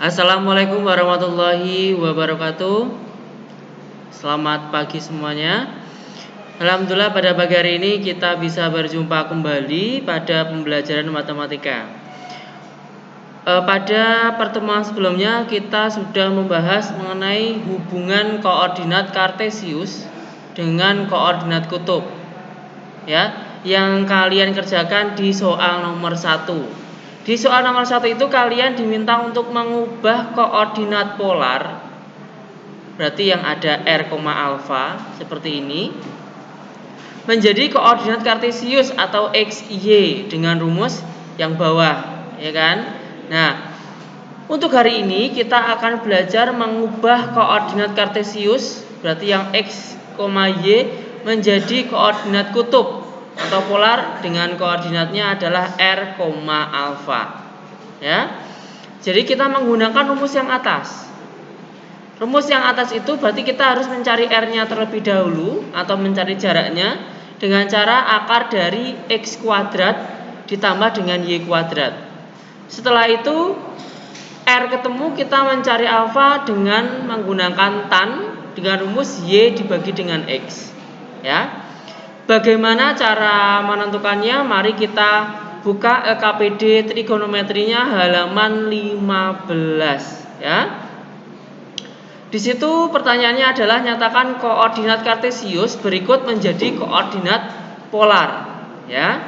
Assalamualaikum warahmatullahi wabarakatuh. Selamat pagi semuanya. Alhamdulillah pada pagi hari ini kita bisa berjumpa kembali pada pembelajaran matematika. Pada pertemuan sebelumnya kita sudah membahas mengenai hubungan koordinat kartesius dengan koordinat kutub. Ya, yang kalian kerjakan di soal nomor 1. Di soal nomor 1 itu kalian diminta untuk mengubah koordinat polar. Berarti yang ada R, alfa seperti ini menjadi koordinat kartesius atau x, y dengan rumus yang bawah, ya kan? Nah, untuk hari ini kita akan belajar mengubah koordinat kartesius, berarti yang x, y menjadi koordinat kutub atau polar dengan koordinatnya adalah R, alfa. Ya. Jadi kita menggunakan rumus yang atas. Rumus yang atas itu berarti kita harus mencari R-nya terlebih dahulu atau mencari jaraknya dengan cara akar dari X kuadrat ditambah dengan Y kuadrat. Setelah itu R ketemu, kita mencari alfa dengan menggunakan tan dengan rumus Y dibagi dengan X. Ya. Bagaimana cara menentukannya? Mari kita buka LKPD trigonometrinya halaman 15, ya. Di situ pertanyaannya adalah nyatakan koordinat kartesius berikut menjadi koordinat polar, ya.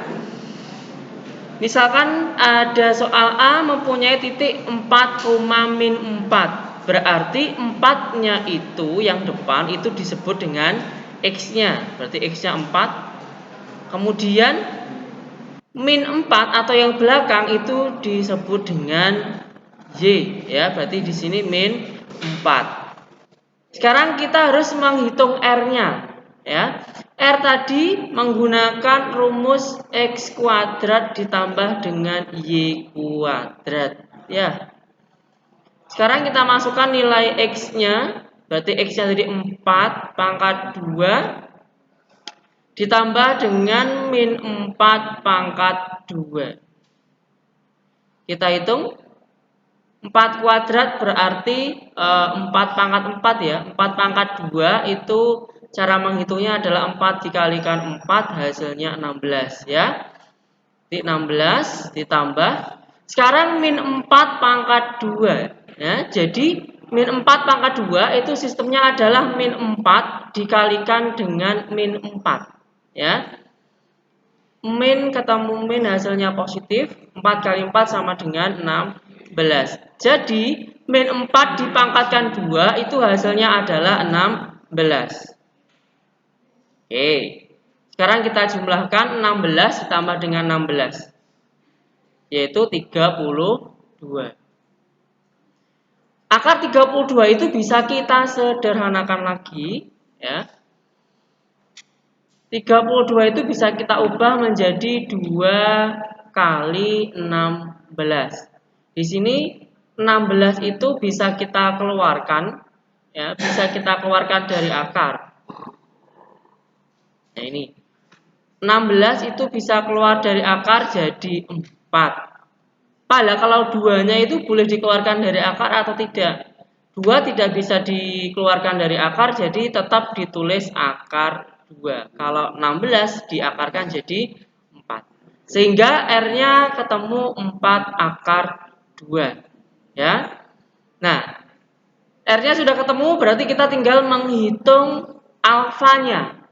Misalkan ada soal A mempunyai titik 4, min 4. Berarti 4-nya itu yang depan itu disebut dengan X-nya. Berarti X-nya 4. Kemudian min 4 atau yang belakang itu disebut dengan Y, ya. Berarti di sini min 4. Sekarang kita harus menghitung R-nya, ya. R tadi menggunakan rumus X kuadrat ditambah dengan Y kuadrat, ya. Sekarang kita masukkan nilai X-nya, berarti X-nya tadi 4 pangkat 2 ditambah dengan min 4 pangkat 2. Kita hitung 4 kuadrat berarti 4 pangkat 4, ya. 4 pangkat 2 itu cara menghitungnya adalah 4 dikalikan 4 hasilnya 16, ya. 16 ditambah. Sekarang min 4 pangkat 2, ya. Jadi min 4 pangkat 2 itu sistemnya adalah min 4 dikalikan dengan min 4, ya. Min ketemu min hasilnya positif, 4 kali 4 sama dengan 16. Jadi min 4 dipangkatkan 2 itu hasilnya adalah 16. Oke. Sekarang kita jumlahkan 16 ditambah dengan 16, yaitu 32. Akar 32 itu bisa kita sederhanakan lagi, ya. 32 itu bisa kita ubah menjadi 2 kali 16. Di sini 16 itu bisa kita keluarkan, ya, bisa kita keluarkan dari akar. Nah, ini 16 itu bisa keluar dari akar jadi 4. Padahal kalau 2-nya itu boleh dikeluarkan dari akar atau tidak? 2 tidak bisa dikeluarkan dari akar, jadi tetap ditulis akar 2. Kalau 16 diakarkan jadi 4. Sehingga R-nya ketemu 4 akar 2. Ya. Nah, R-nya sudah ketemu, berarti kita tinggal menghitung alfanya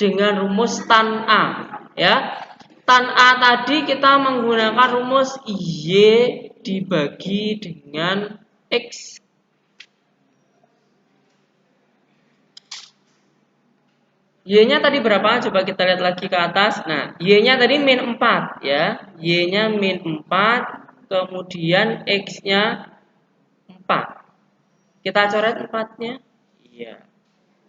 dengan rumus tan A, ya. Tan A tadi kita menggunakan rumus Y dibagi dengan X. Y-nya tadi berapa? Coba kita lihat lagi ke atas. Nah, Y-nya tadi min 4, ya. Y-nya min 4, kemudian X-nya 4. Kita coret 4-nya. Iya.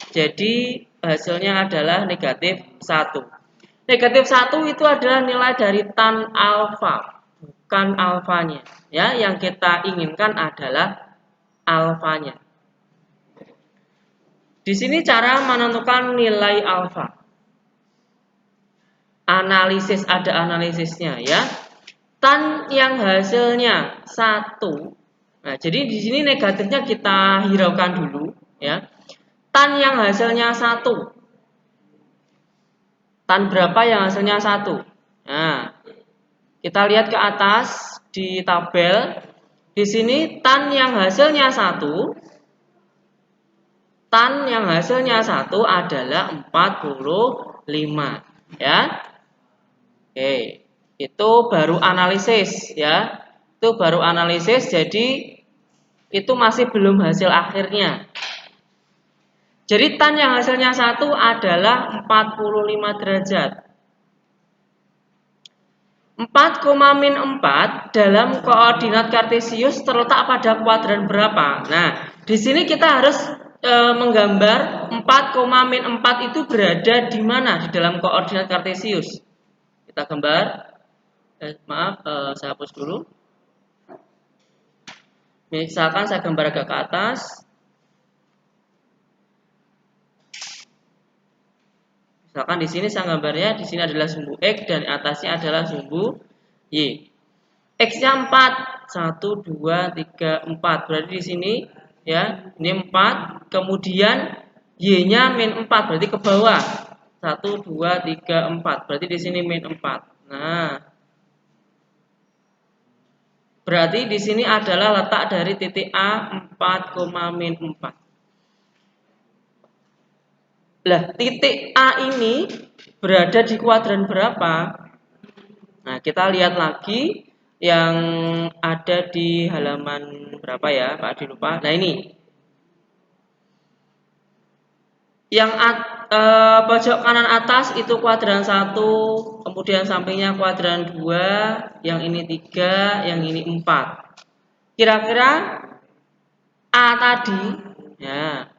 Jadi hasilnya adalah negatif 1. Negatif 1 itu adalah nilai dari tan alfa, bukan alfanya. Ya, yang kita inginkan adalah alfanya. Di sini cara menentukan nilai alfa. Ada analisisnya, ya. Tan yang hasilnya 1 Nah, jadi di sini negatifnya kita hiraukan dulu ya. Tan yang hasilnya 1. Tan berapa yang hasilnya 1? Nah, kita lihat ke atas di tabel. Di sini tan yang hasilnya 1, tan yang hasilnya 1 adalah 45 ya. Oke, itu baru analisis ya. Itu baru analisis, jadi itu masih belum hasil akhirnya. Jadi tan yang hasilnya 1 adalah 45 derajat. 4,-4 dalam koordinat kartesius terletak pada kuadran berapa? Nah, di sini kita harus menggambar 4,-4 itu berada di mana di dalam koordinat kartesius. Kita gambar. Saya hapus dulu. Misalkan saya gambar agak ke atas. Misalkan di sini saya gambarnya, di sini adalah sumbu X dan atasnya adalah sumbu Y. X-nya 4, 1, 2, 3, 4. Berarti di sini ya, ini 4, kemudian Y-nya min 4, berarti ke bawah. 1, 2, 3, 4. Berarti di sini min 4. Nah, berarti di sini adalah letak dari titik A 4,-4. Lah, titik A ini berada di kuadran berapa? Nah, kita lihat lagi yang ada di halaman berapa ya, Pak Adi lupa. Nah, ini. Yang pojok kanan atas itu kuadran 1, kemudian sampingnya kuadran 2, yang ini 3, yang ini 4. Kira-kira A tadi, ya.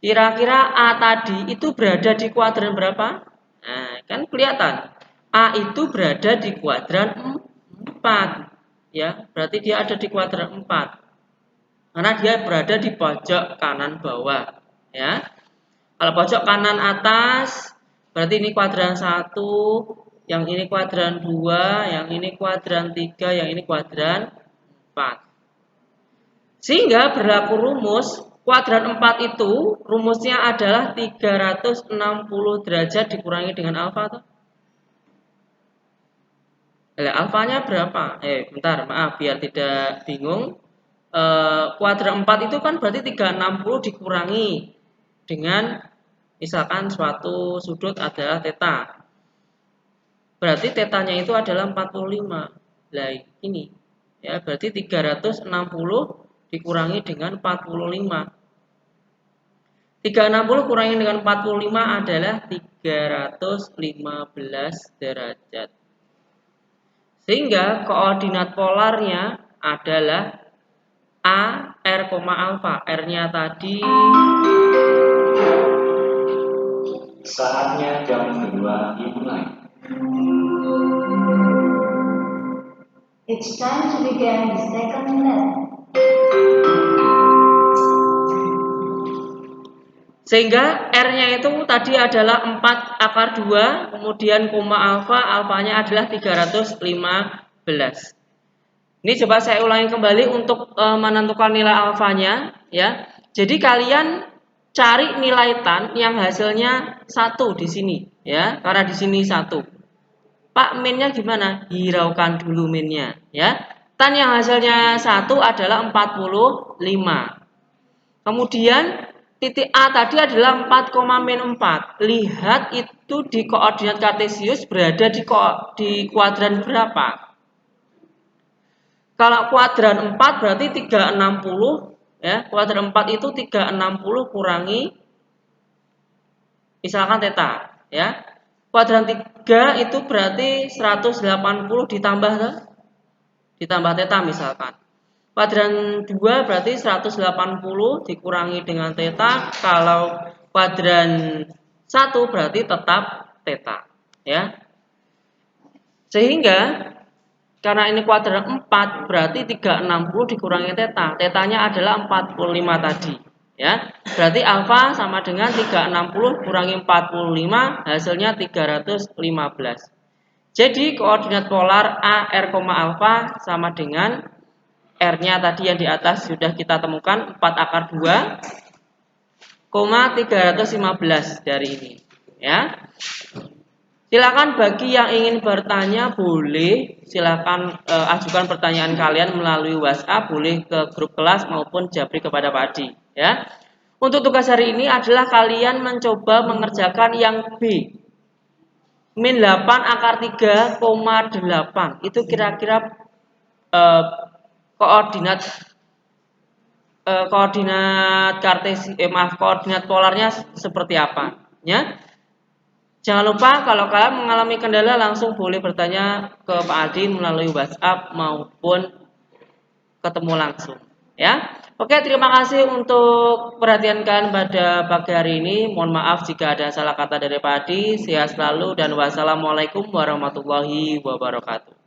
Kira-kira A tadi itu berada di kuadran berapa? Nah, kan kelihatan. A itu berada di kuadran 4. Ya, berarti dia ada di kuadran 4. Karena dia berada di pojok kanan bawah, ya. Kalau pojok kanan atas, berarti ini kuadran 1, yang ini kuadran 2, yang ini kuadran 3, yang ini kuadran 4. Sehingga berlaku rumus kuadran 4 itu rumusnya adalah 360 derajat dikurangi dengan alfa tuh. Alfanya berapa? Bentar, maaf biar tidak bingung. Kuadran 4 itu kan berarti 360 dikurangi dengan misalkan suatu sudut adalah theta. Berarti tetanya itu adalah 45. Lah ini ya, berarti 360 dikurangi dengan 45. 360 kurangi dengan 45 adalah 315 derajat. Sehingga koordinat polarnya adalah A, R, alfa. R-nya tadi. Saatnya jam kedua dimulai. It's time to begin the second lesson. Sehingga R-nya itu tadi adalah 4 akar 2, kemudian koma alfa, alfanya adalah 315. Ini coba saya ulangi kembali untuk menentukan nilai alfanya, ya. Jadi kalian cari nilai tan yang hasilnya 1 di sini, ya. Karena di sini 1. Pak, minnya gimana? Hiraukan dulu minnya, ya. Tan yang hasilnya 1 adalah 45. Kemudian titik A tadi adalah 4,-4. Lihat itu di koordinat kartesius berada di kuadran berapa? Kalau kuadran 4 berarti 360, ya. Kuadran 4 itu 360 kurangi misalkan theta, ya. Kuadran 3 itu berarti 180 ditambah theta misalkan. Kuadran 2 berarti 180 dikurangi dengan theta. Kalau kuadran 1 berarti tetap theta, ya. Sehingga karena ini kuadran 4 berarti 360 dikurangi theta. Tetanya adalah 45 tadi, ya. Berarti alfa sama dengan 360 kurangi 45 hasilnya 315. Jadi koordinat polar A, R, alfa sama dengan R-nya tadi yang di atas sudah kita temukan 4 akar 2, 315 dari ini. Ya. Silakan bagi yang ingin bertanya boleh silakan ajukan pertanyaan kalian melalui WhatsApp, boleh ke grup kelas maupun japri kepada Pak Adi. Ya. Untuk tugas hari ini adalah kalian mencoba mengerjakan yang B. Min 8 akar 3,8. Itu kira-kira koordinat koordinat polarnya seperti apa, ya. Jangan lupa kalau kalian mengalami kendala langsung boleh bertanya ke Pak Adi melalui WhatsApp maupun ketemu langsung, ya. Oke, terima kasih untuk perhatian kalian pada pagi hari ini. Mohon maaf jika ada salah kata dari Pak Adi. Sehat selalu dan wassalamualaikum warahmatullahi wabarakatuh.